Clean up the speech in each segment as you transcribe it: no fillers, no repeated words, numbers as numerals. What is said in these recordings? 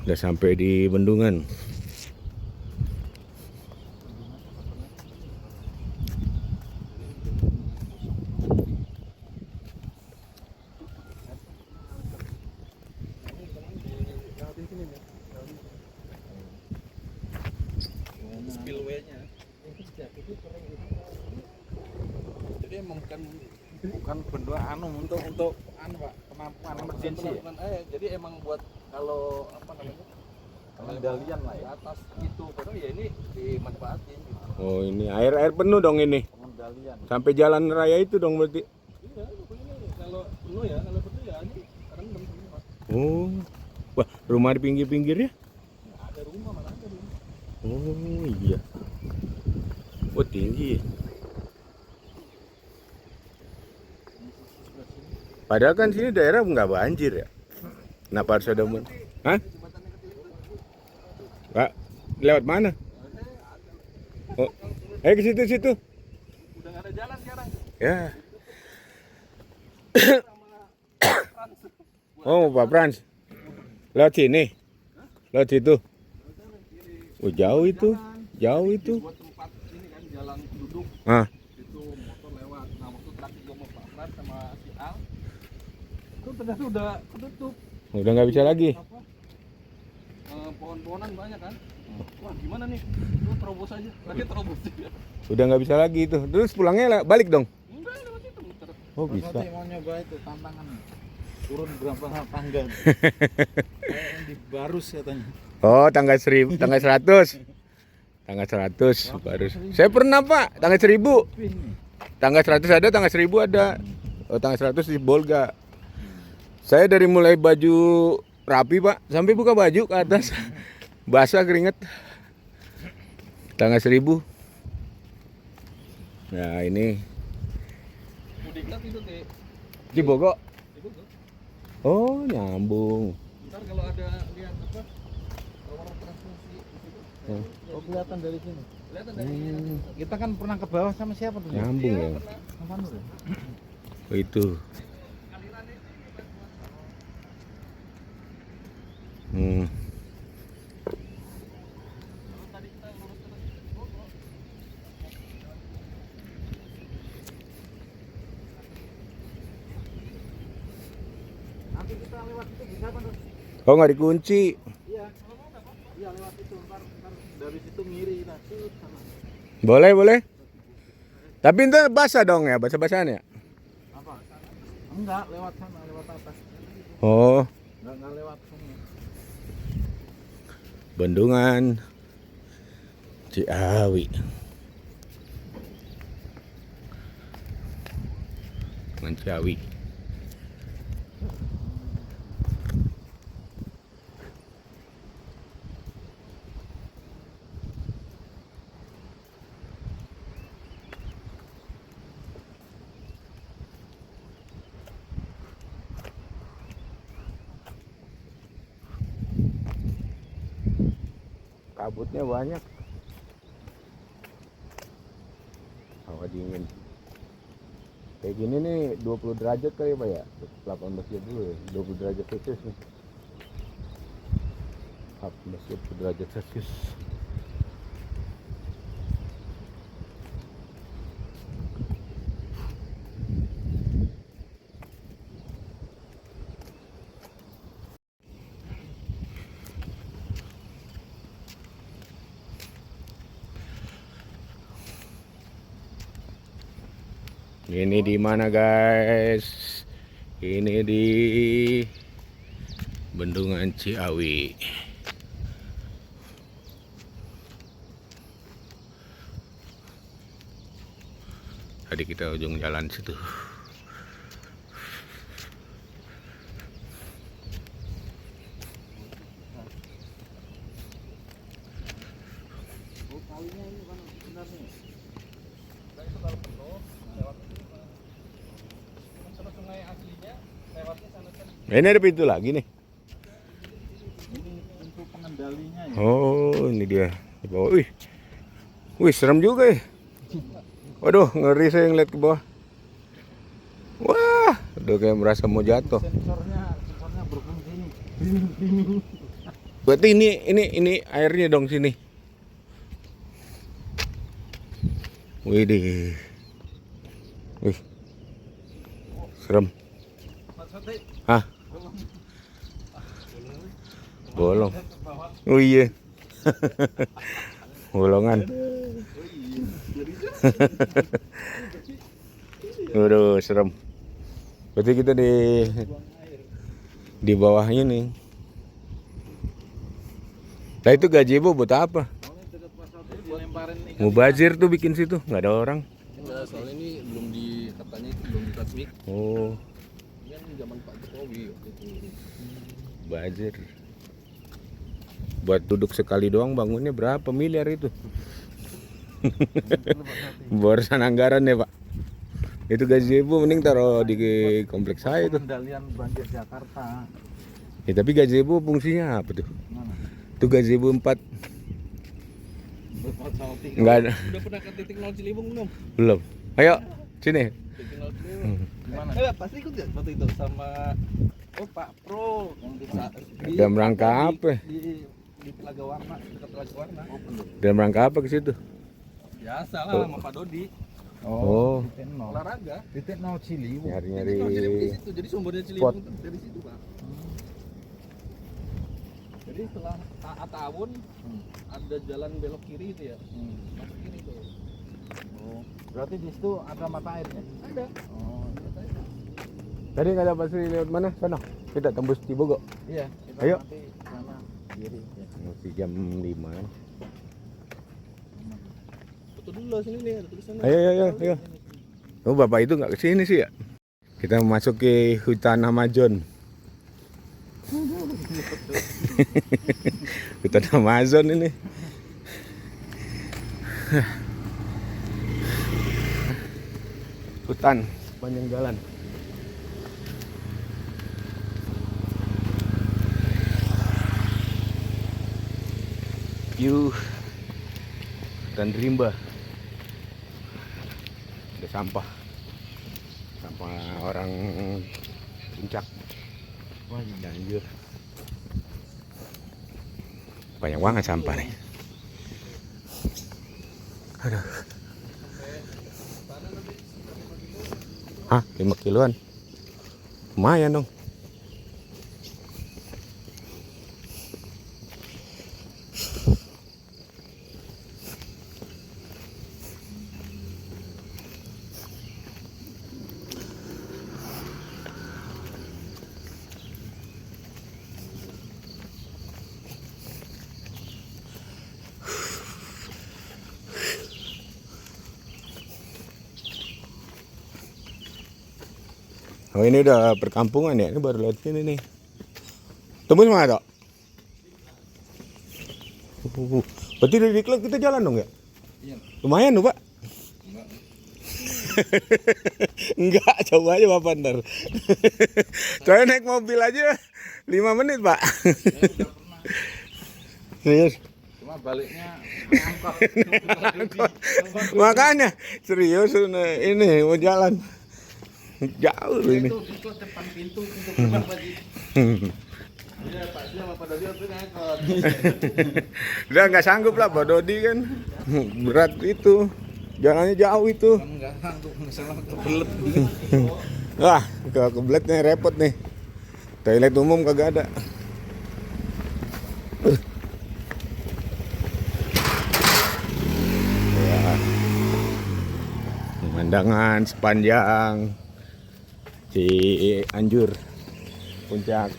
Udah sampai di bendungan. Spillway-nya. Jadi emang bukan bendungan untuk Pak, kemampuan emergency ya? Jadi emang buat kalau apa namanya pengendalian lah ya atas itu, padahal ya ini dimanfaatin gitu. Oh, ini air penuh dong ini. Pengendalian. Sampai jalan raya itu dong berarti. Iya, ini kalau penuh ya, kalau penuh ya ini kadang belum sempat. Oh. Wah, rumah di pinggir-pinggirnya? Nggak ada rumah, mana ada rumah. Oh, iya. Oh, tinggi. Padahal kan sini daerah nggak banjir ya. Kenapa harus ada Hah? Pak, lewat mana? Oh, ke situ. Udah nggak ada jalan sekarang. Ya. Oh, Pak Frans. Lewat sini. Lewat situ. Oh, jauh itu. Jauh itu. Buat tempat ini kan jalan duduk. Ah. Itu motor lewat. Nah, waktu terakhir gua mau Pak Fran sama si Al, itu ternyata udah ketutup. Udah nggak bisa lagi. Apa? Pohon-pohonan banyak kan. Wah, gimana nih? Lu terobos aja. Lagi terobos juga. Udah nggak bisa lagi itu. Terus pulangnya balik dong. Enggak, lewat itu muter. Oh, bisa. Nanti mau nyoba itu tantangan turun berapa tangga. Kayak yang di Barus katanya. Oh, tangga 100. Tangga 100 baru. Saya pernah, Pak. Tangga 1000. Tangga 100 ada, tangga 1000 ada. Oh, tangga 100 di Bolga. Saya dari mulai baju rapi, Pak, sampai buka baju ke atas. Basah keringet. Tangga 1000. Nah, ini Mudiklat itu teh. di Bogor. Itu tuh. Oh, nyambung. Ntar kalau ada lihat apa? Orang transfusi di situ. Oh, kelihatan dari sini. Kelihatan dari sini. Kita kan pernah ke bawah sama siapa tuh? Nyambung ya. Sama Nur ya? Oh, itu. Nanti kita lewat itu bisa apa, Nur? Oh, nggak dikunci. Iya. Iya, lewat itu. Ntar dari situ ngiri kita. Sana. Boleh. Tapi ntar basah dong ya, basah-basahan ya? Apa? Enggak, lewat sana, lewat atas. Oh, Enggak lewat sungai. Bendungan Ciawi. Bendungan Ciawi. Kabutnya banyak. Hawa dingin. Kayak gini nih 20 derajat kali ya, Pak ya? 18 ya dulu ya, 20 derajat Celcius nih. 18 derajat Celcius. Ini di mana, guys? Ini di Bendungan Ciawi. Tadi kita ujung jalan situ. Oh, kalinya ini kan sebenarnya. Nah, itu kalau penuh lewat itu. Terus sungai aslinya lewatnya sana kan. Nah, ini ada pintu lagi nih. Ini untuk pengendalinya ya. Oh, ini dia di bawah. Wih, serem juga ya. Waduh, ngeri saya ngeliat ke bawah. Wah, udah kayak merasa mau jatuh. Sensornya berfungsi ini. Berarti ini airnya dong sini. Widih. Wih. Serem. Hah? Bolong. Oh iya. Bolongan. Waduh, serem. Berarti kita di bawahnya nih. Nah itu gazebo buat apa? Mubazir tuh bikin situ, nggak ada orang. Enggak, soalnya ini belum katanya itu belum diresmi. Oh, Ini kan zaman Pak Jokowi waktu itu. Mubazir. Buat duduk sekali doang bangunnya berapa miliar itu? Borosan anggaran ya Pak. Itu gazebo mending taruh di kompleks saya itu. Pengendalian banjir Jakarta. Ya tapi gazebo fungsinya apa tuh? Mana? Itu gazebo 4. Enggak ada. Udah pernah ke titik 0 Ciliwung belum? Belum. Ayo, sini. Titik 0 Ciliwung. Gimana? Pasti ikut ya waktu itu sama Pak Pro yang Dalam rangka apa? Di Telaga Warna, dekat Telaga Warna. Dalam rangka apa ke situ? Biasa lah sama Pak Dodi. Oh. Titik nol. Olahraga. Titik nol Ciliwung. Nyari-nyari. Titik 0 Ciliwung di situ. Jadi sumbernya Ciliwung tuh dari situ, Pak. Jadi setelah Atawun ada jalan belok kiri itu ya. Masuk kiri tuh. Oh, berarti di situ ada mata airnya. Ada. Oh, Tadi nggak dapat Sri lewat mana? Sana. Kita tembus Cibogo. iya. Kita Ayo. nanti sana kiri. Ya. Masih jam 5. Foto dulu lah sini nih, ada tulisannya. Ayo. Oh, Bapak itu nggak kesini sih ya? Kita masuk ke hutan Amazon. Hutan Amazon ini. Hutan sepanjang jalan. Dan rimba. Ada sampah orang puncak. Wah, anjir. Banyak banget sampah nih. Aduh. Hah, 5 kiloan. Lumayan dong. Oh ini udah perkampungan ya, ini baru lewat sini nih. Tembus mana Dok? Berarti dari Diklat kita jalan dong ya? Iya. Lumayan tuh Pak. Enggak, coba aja Bapak ntar. Soalnya naik mobil aja 5 menit Pak. Serius. Cuma baliknya Makanya serius ini mau jalan. Jauh ini. itu depan pintu keluar lagi. Iya, Pak Sia sama Pak Dodi waktu ngangkot. Udah nggak sanggup lah Pak Dodi kan. Berat itu. Jalannya jauh itu. Enggak sanggup, masalah kebelet. Wah, kebeletnya repot nih. Toilet umum kagak ada. Ya. Pemandangan sepanjang Cianjur, Puncak,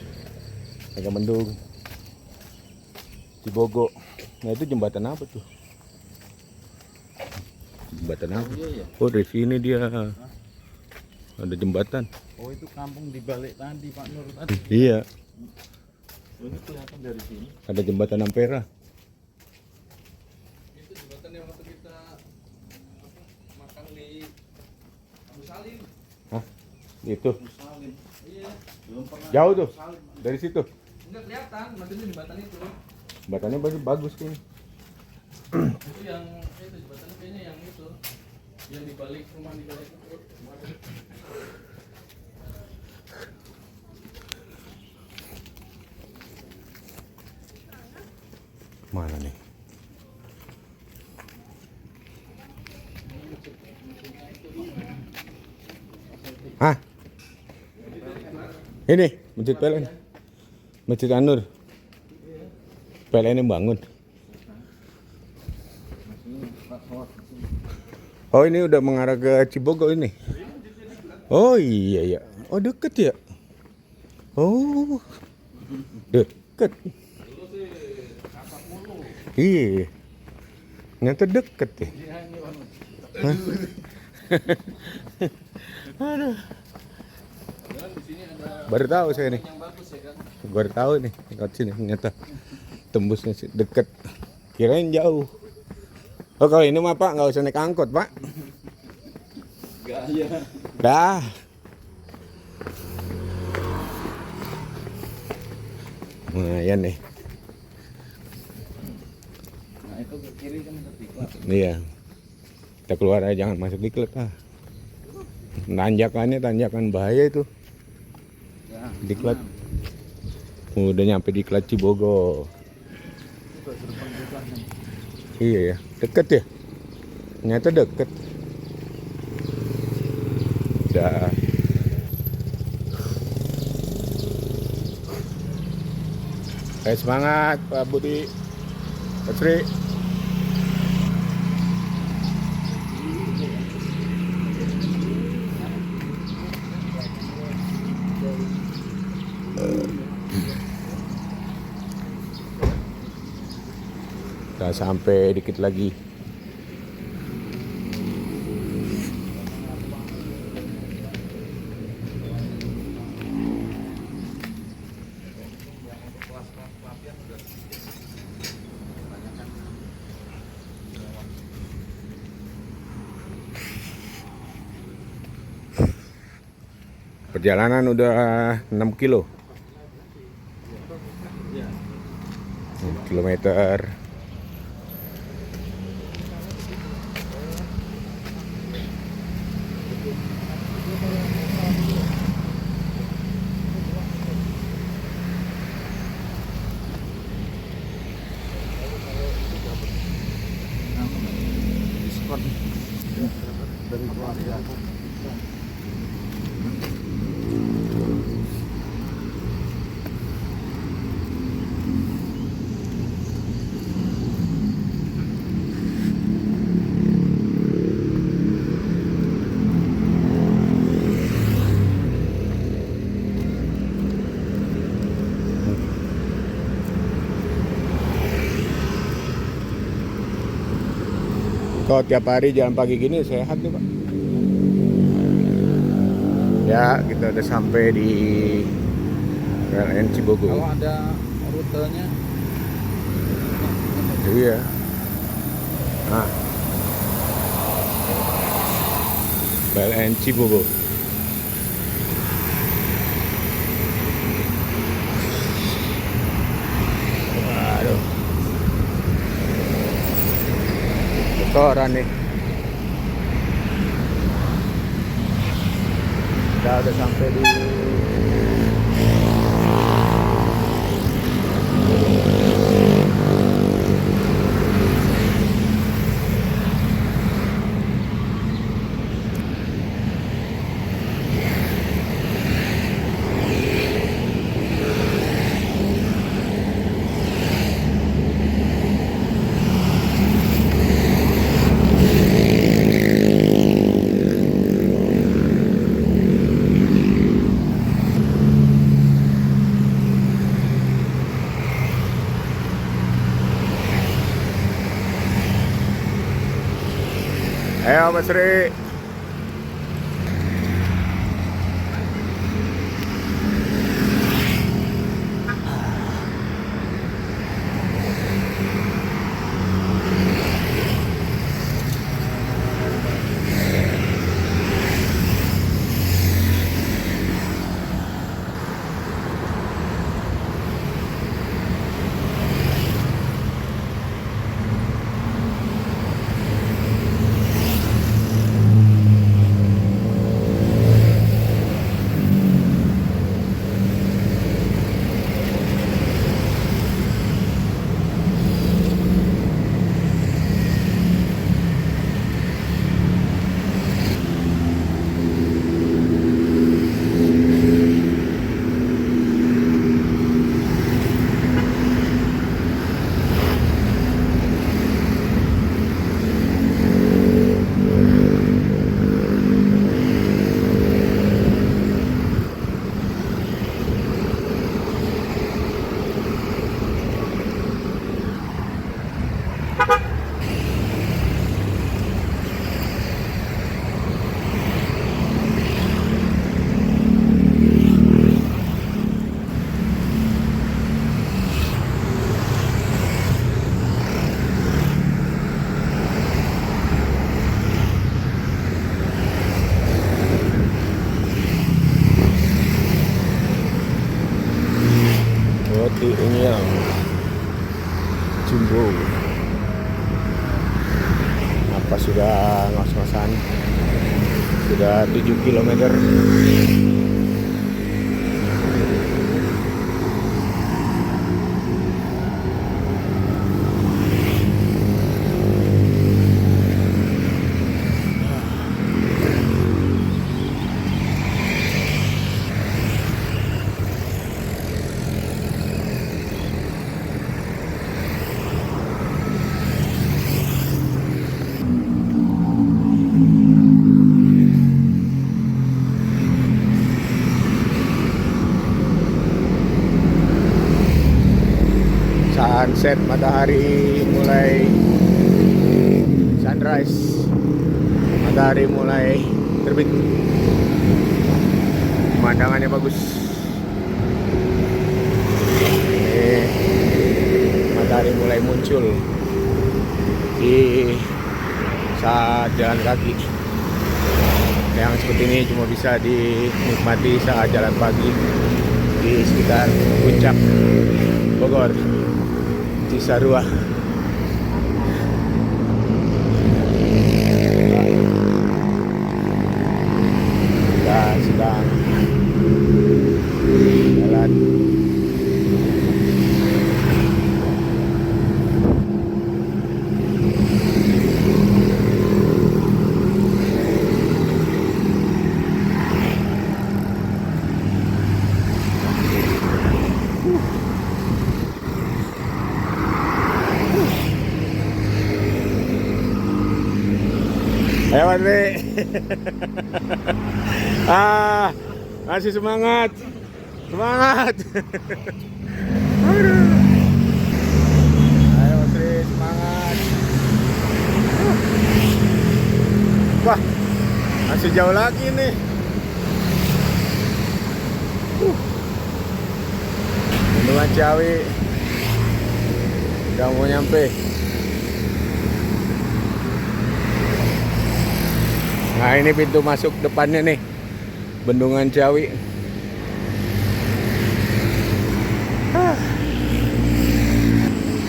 Megamendung, Cibogo. Nah itu jembatan apa tuh? Jembatan apa? Iya, iya. Oh dari sini dia ada jembatan. Oh, itu kampung di balik tadi Pak Nur tadi. Iya, Oh, ini kelihatan dari sini. ada jembatan Ampera. Itu jembatan yang waktu kita makan di Abu Salim. Hah? Itu Salim. Iya. Belum pernah. jauh tuh dari situ. Enggak kelihatan, maksudnya jembatan itu. Jembatannya bagus kayaknya. Itu yang itu jembatannya kayaknya yang itu. Yang di balik rumah di balik itu. Mana nih? Hah? Ini Masjid PLN. Masjid Anur. PLN yang bangun. Oh, ini udah mengarah ke Cibogo ini. Oh iya ya. Oh deket ya. Oh deket. Iya. Ternyata deket ya. Hah? Aduh. Baru tahu saya nih. Baru tahu nih lewat sini ternyata tembusnya sih deket. Kirain jauh. Oh kalau ini mah Pak nggak usah naik angkot Pak. Gaya. Dah. Lumayan nih. Nah itu ke kiri kan ke diklat. Iya. Kita keluar aja jangan masuk diklat ah. Tanjakannya tanjakan bahaya itu. Ya, Diklat. Udah nyampe diklat Cibogo. itu gerbang diklat kan. Iya ya, deket ya. Ternyata deket. Udah. Ayo semangat Pak Budi, Pak Sri. Udah sampai dikit lagi. Perjalanan udah 6 kilo. 6 kilometer. Diskon dari keluarga. Kalau tiap hari jalan pagi gini sehat nih Pak. Ya kita udah sampai di PLN Cibogo. Kalau ada rutenya Iya. Nah. PLN Cibogo. Waduh. Kotoran nih. Kita udah sampai di Ayo Mas Sri. Jumbo. Apa sudah ngos-ngosan? Sudah 7 kilometer. Sunset, matahari mulai sunrise, matahari mulai terbit, pemandangannya bagus. Ini matahari mulai muncul di saat jalan kaki. Yang seperti ini cuma bisa dinikmati saat jalan pagi di sekitar puncak Bogor, Cisarua. Kita sedang jalan ayo Andre. Masih semangat. Semangat. Aduh. Ayo Andre, semangat. Wah, masih jauh lagi nih. Bendungan Ciawi udah mau nyampe. Nah, ini pintu masuk depannya nih, Bendungan Ciawi.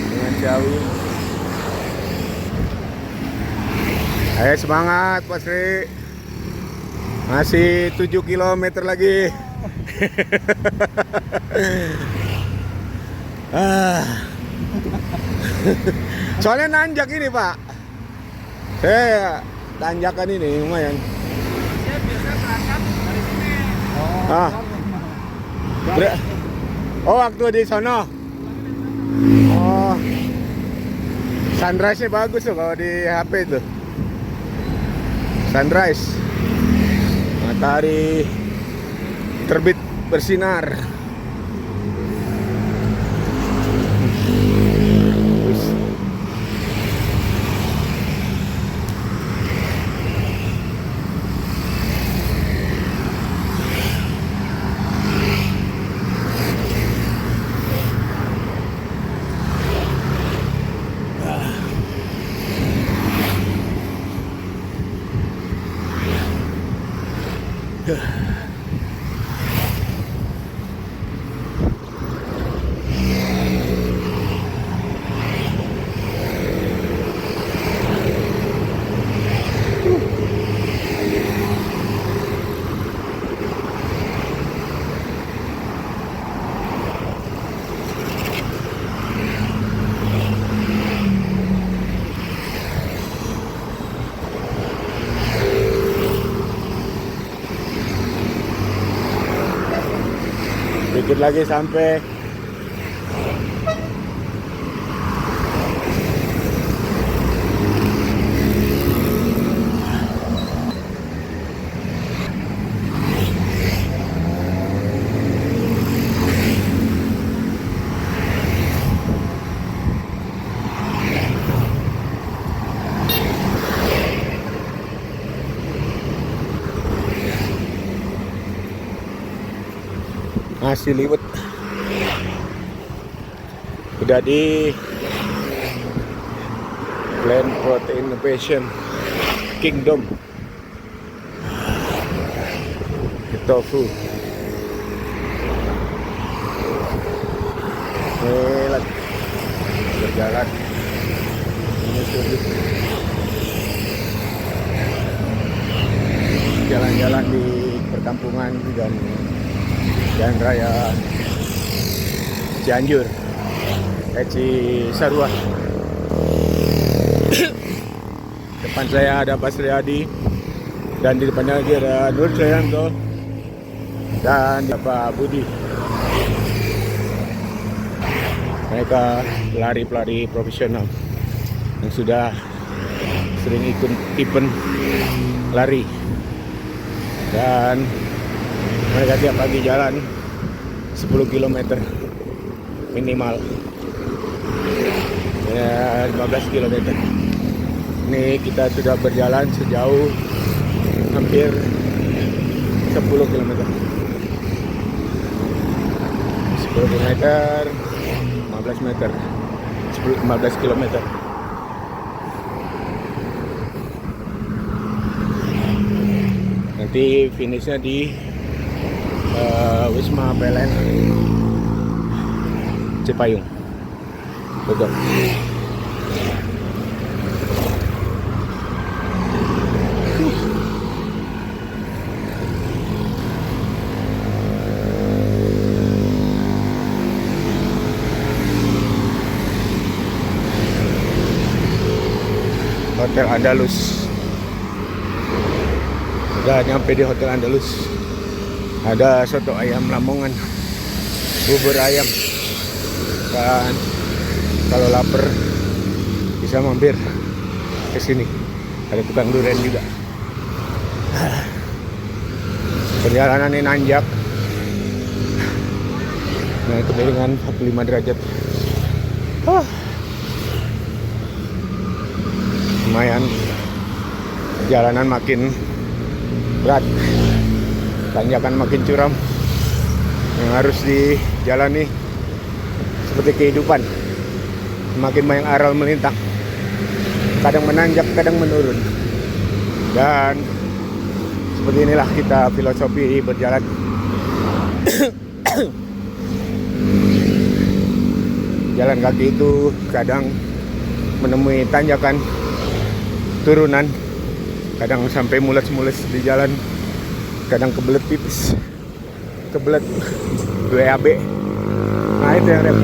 Bendungan Ciawi. Ayo semangat Pak Sri. Masih 7 km lagi. Soalnya nanjak ini Pak. Saya tanjakan ini lumayan. Saya biasa berangkat dari sini. Oh, waktu di sono. Oh, sunrise-nya bagus tuh kalau di HP tuh. Sunrise, matahari terbit bersinar. Dikit lagi sampai. Masih liwet. Udah di Plant Protein Innovation Kingdom. Tofu. Lagi berjalan menyusuri jalan-jalan di perkampungan dan jalan raya Cianjur, Cisarua. Depan saya ada Pak Sriadi dan di depannya lagi ada Nur Jayanto dan Pak Budi. Mereka pelari-pelari profesional yang sudah sering ikut event lari, dan mereka tiap pagi jalan 10 km minimal, ya 15 km. Ini kita sudah berjalan sejauh hampir 10 km. 10 km, 15 meter, 15 km. Nanti finishnya di Wisma PLN Cipayung, Bogor. Hotel Andalus. Udah nyampe di Hotel Andalus. Ada soto ayam Lamongan, bubur ayam, dan kalau lapar bisa mampir ke sini. Ada tukang durian juga. Perjalanan ini nanjak, naik kemiringan 45 derajat. Lumayan, perjalanan makin berat, tanjakan makin curam yang harus dijalani seperti kehidupan. Semakin banyak aral melintang, kadang menanjak, kadang menurun, dan seperti inilah kita filosofi berjalan. Jalan kaki itu kadang menemui tanjakan, turunan, kadang sampai mules-mules di jalan, kadang kebelet pipis, kebelet WAB. Nah itu yang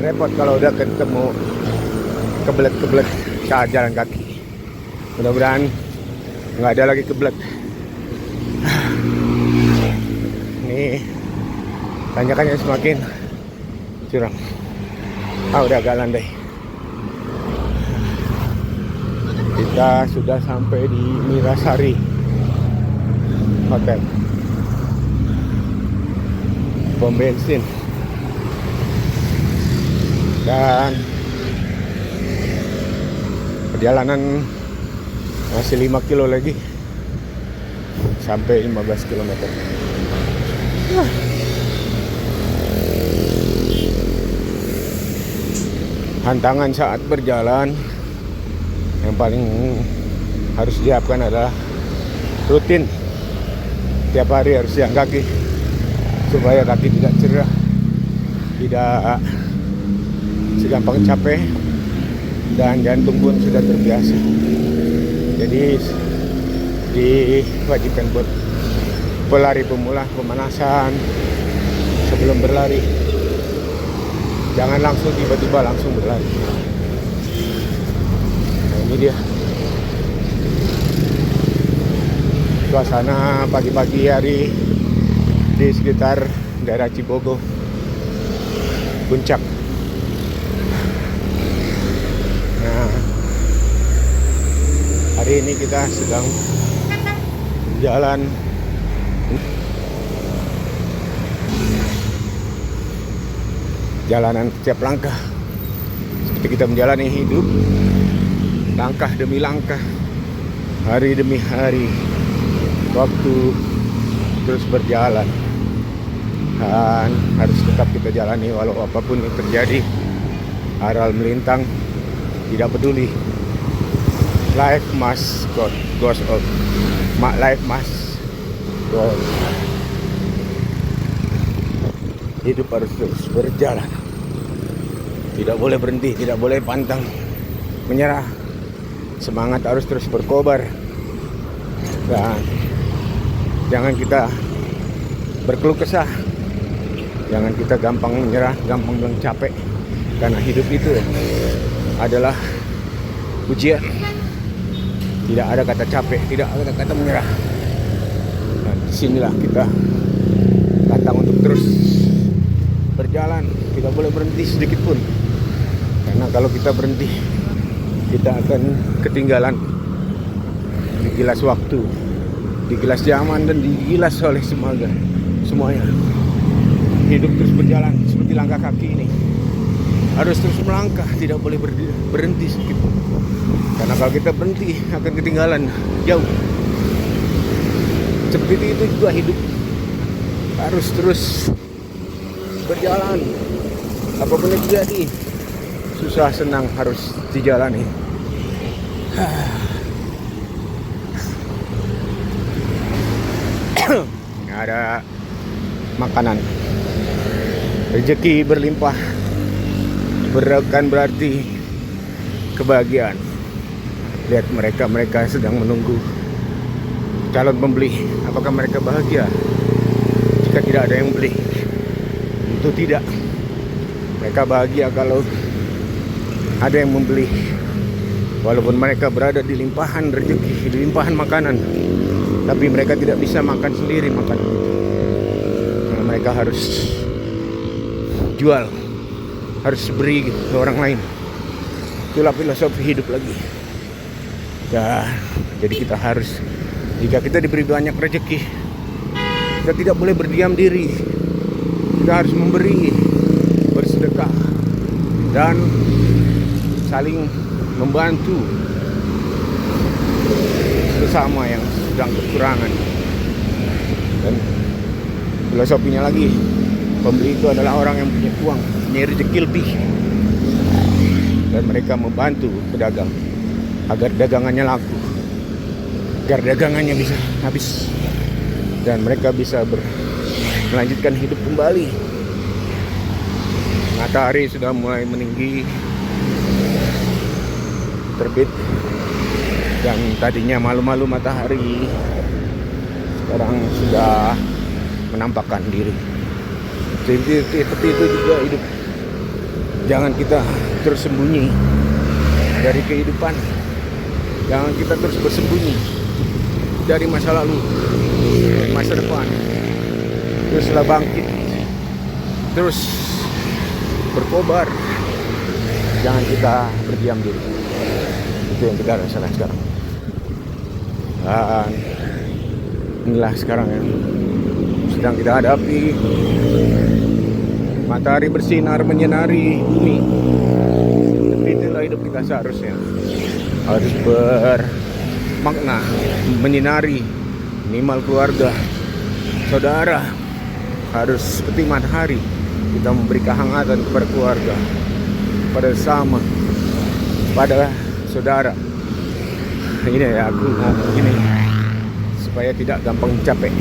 repot kalau udah ketemu kebelet saat jalan kaki. Mudah-mudahan nggak ada lagi kebelet. Ini tanjakannya semakin curam. Udah agak landai. Kita sudah sampai di Mirasari Hotel, pom bensin, dan perjalanan masih 5 kilo lagi sampai 15 km. Hantangan saat berjalan yang paling harus disiapkan adalah rutin tiap hari harus jalan kaki supaya kaki tidak cedera, tidak segampang capek, dan jantung pun sudah terbiasa. Jadi diwajibkan buat pelari pemula pemanasan sebelum berlari. Jangan langsung tiba-tiba langsung berlari. Nah, ini dia suasana pagi-pagi hari di sekitar daerah Cibogo, Puncak. Nah, hari ini kita sedang jalan jalanan setiap langkah, seperti kita menjalani hidup, langkah demi langkah, hari demi hari, waktu terus berjalan, dan harus tetap kita jalani walau apapun yang terjadi. Aral melintang, tidak peduli. Life must goes on. Life must go on. Hidup harus terus berjalan. Tidak boleh berhenti, tidak boleh pantang menyerah. Semangat harus terus berkobar. Dan jangan kita berkeluh kesah. Jangan kita gampang menyerah, gampang capek. Karena hidup itu adalah ujian. Tidak ada kata capek, tidak ada kata menyerah. Dan disinilah kita tantang untuk terus berjalan. Tidak boleh berhenti sedikit pun. Karena kalau kita berhenti, kita akan ketinggalan di gilas waktu, di gilas zaman, dan digilas oleh semuanya. Hidup terus berjalan seperti langkah kaki ini. Harus terus melangkah, tidak boleh berhenti sedikit pun. Karena kalau kita berhenti akan ketinggalan jauh. Seperti itu juga hidup. Harus terus berjalan. Apapun yang terjadi, susah senang harus dijalani. Ada makanan, rezeki berlimpah, bukan berarti kebahagiaan. Lihat mereka sedang menunggu calon pembeli. Apakah mereka bahagia jika tidak ada yang beli? Tentu tidak. Mereka bahagia kalau ada yang membeli. Walaupun mereka berada di limpahan rezeki, di limpahan makanan, tapi mereka tidak bisa makan sendiri makanan itu. Karena mereka harus jual, harus beri ke orang lain. Itulah filosofi hidup lagi. Dan jadi kita harus, jika kita diberi banyak rezeki, kita tidak boleh berdiam diri. Kita harus memberi, bersedekah, dan saling membantu sesama yang sedang kekurangan. Dan filosofinya lagi, pembeli itu adalah orang yang punya uang, punya rezeki lebih, dan mereka membantu pedagang agar dagangannya laku, agar dagangannya bisa habis, dan mereka bisa melanjutkan hidup kembali. Matahari sudah mulai meninggi, terbit, dan tadinya malu-malu matahari sekarang sudah menampakkan diri. Seperti itu juga hidup. Jangan kita terus sembunyi dari kehidupan. Jangan kita terus bersembunyi dari masa lalu, masa depan. Teruslah bangkit, terus berkobar. Jangan kita berdiam diri. Itu yang kita rasakan sekarang. Dan inilah sekarang yang sedang kita hadapi. Matahari bersinar menyinari bumi. Itulah hidup kita seharusnya. Harus bermakna, menyinari minimal keluarga, saudara. Harus seperti matahari, kita memberi kehangatan kepada keluarga, pada sesama, pada saudara. Ini ya, aku ngomong gini supaya tidak gampang capek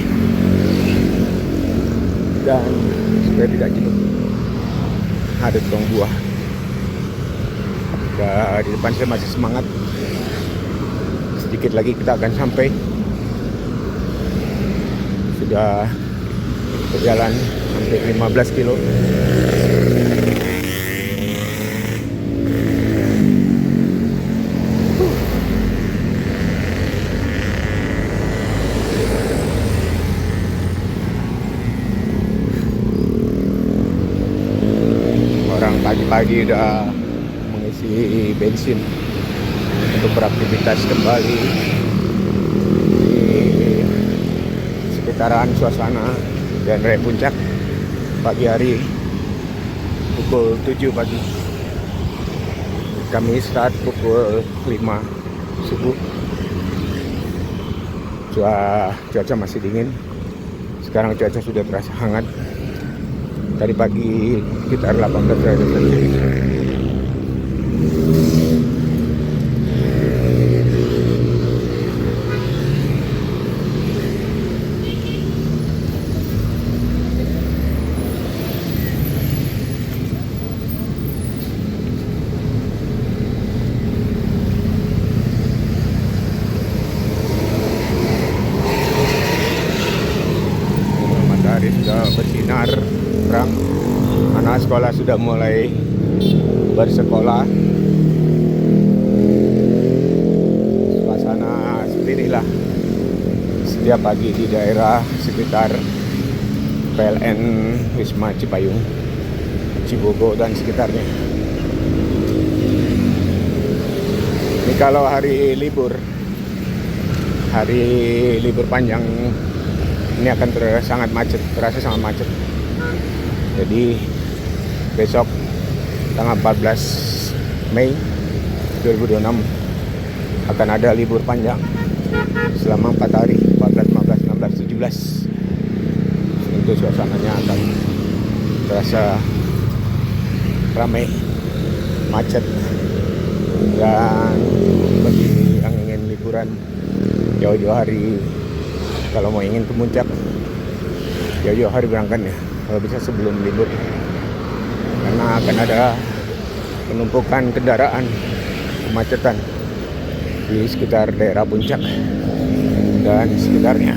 dan supaya tidak jenuh. Ada tukang buah. Di depan saya masih semangat. Sedikit lagi kita akan sampai. Sudah berjalan hampir 15 kilo. Orang pagi-pagi udah mengisi bensin untuk beraktivitas kembali di sekitaran suasana dan raya Puncak. Pagi hari pukul 7 pagi, kami start pukul 5 subuh. Cuaca masih dingin. Sekarang cuaca sudah terasa hangat. Tadi pagi sekitar 18 derajat Celcius. sudah mulai bersekolah. Suasana seperti inilah setiap pagi di daerah sekitar PLN Wisma Cipayung, Cibogo dan sekitarnya. Ini kalau hari libur panjang ini akan terasa sangat macet. Jadi besok tanggal 14 Mei 2026 akan ada libur panjang selama 4 hari, 14, 15, 16, 17. Tentu suasananya akan terasa ramai, macet, dan bagi yang ingin liburan jauh-jauh hari, kalau mau ingin ke puncak jauh-jauh hari berangkatnya, kalau bisa sebelum libur, karena akan ada penumpukan kendaraan, kemacetan di sekitar daerah puncak dan sekitarnya.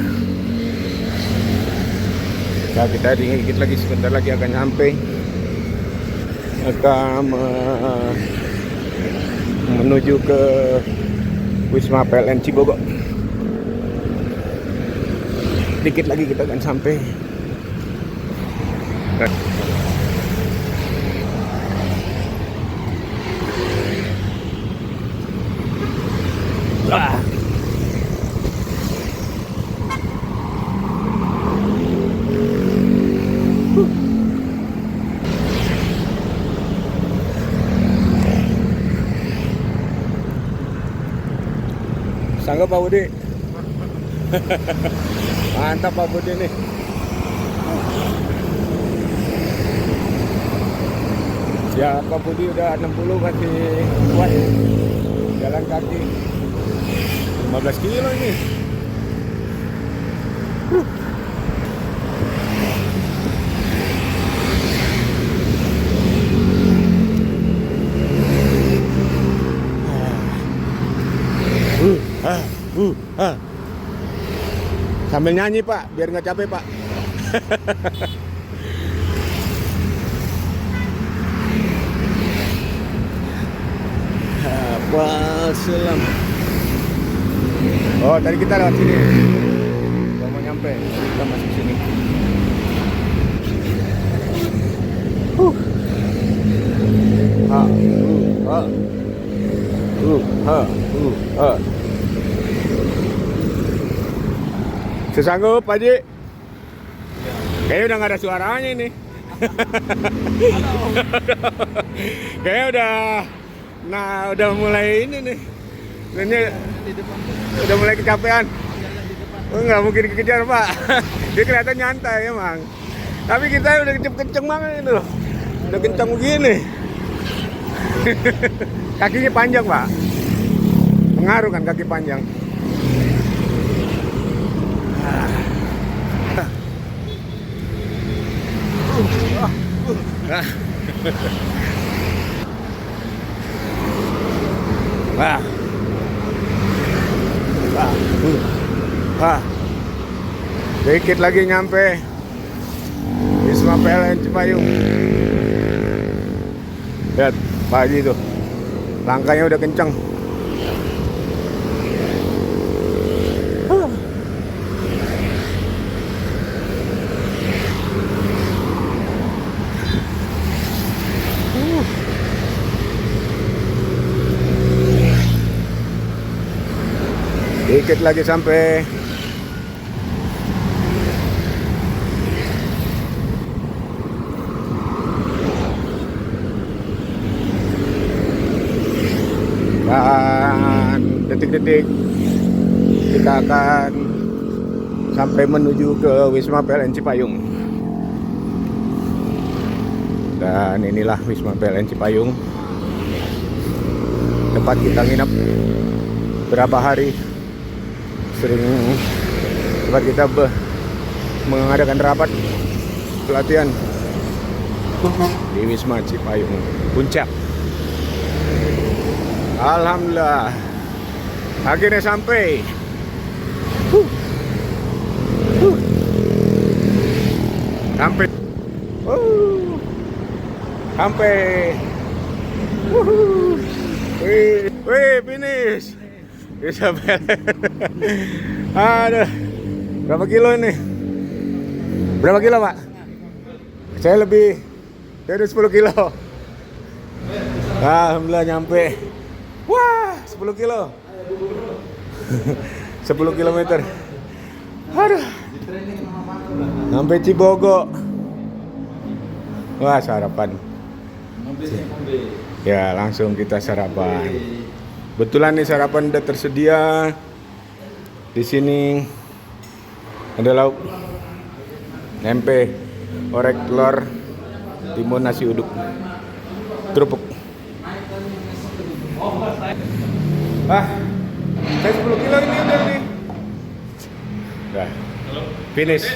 Nah, kita dikit lagi, sebentar lagi akan sampai, akan menuju ke Wisma PLN Cibogo. Dikit lagi kita akan sampai. Sanggup Pak Budi? Mantap Pak Budi nih. Siapa Budi udah 60 masih kuat jalan kaki. 15 kilo ini. Sambil nyanyi Pak, biar nggak capek Pak. Apa selam? Oh, tadi kita lewat sini. Udah mau nyampe, kita masuk sini. Sesanggup Pak Haji? Kayaknya udah nggak ada suaranya ini. Kayaknya udah mulai ini nih. Kayaknya udah mulai kecapean. Oh, nggak mungkin dikejar Pak. Dia kelihatan nyantai emang. Tapi kita udah kenceng banget itu loh. Udah kencang begini. Kakinya panjang Pak. Pengaruh kan kaki panjang. Dikit lagi nyampe Wisma PLN Cipayung. Lihat Pak Haji tuh, langkahnya udah kencang. Dikit lagi sampai. Dan detik-detik kita akan sampai menuju ke Wisma PLN Cipayung. Dan inilah Wisma PLN Cipayung, tempat kita nginap berapa hari. Sering tempat kita mengadakan rapat pelatihan di Wisma Cipayung Puncak. Alhamdulillah akhirnya sampai. Sampai. Sampai. Wuhu. Wih, finish. Bisa beler. Aduh. Berapa kilo ini? Berapa kilo, Pak? Saya lebih dari 10 kilo. Alhamdulillah nyampe. Wah, 10 kilo. 10 kilometer. Aduh. Sampai Cibogo. Wah, sarapan. Ya, langsung kita sarapan. Betulan nih sarapan udah tersedia. Di sini ada lauk tempe, orek telur, timun, nasi uduk, kerupuk. Saya 10 kilo ini udah nih. Udah. Finish.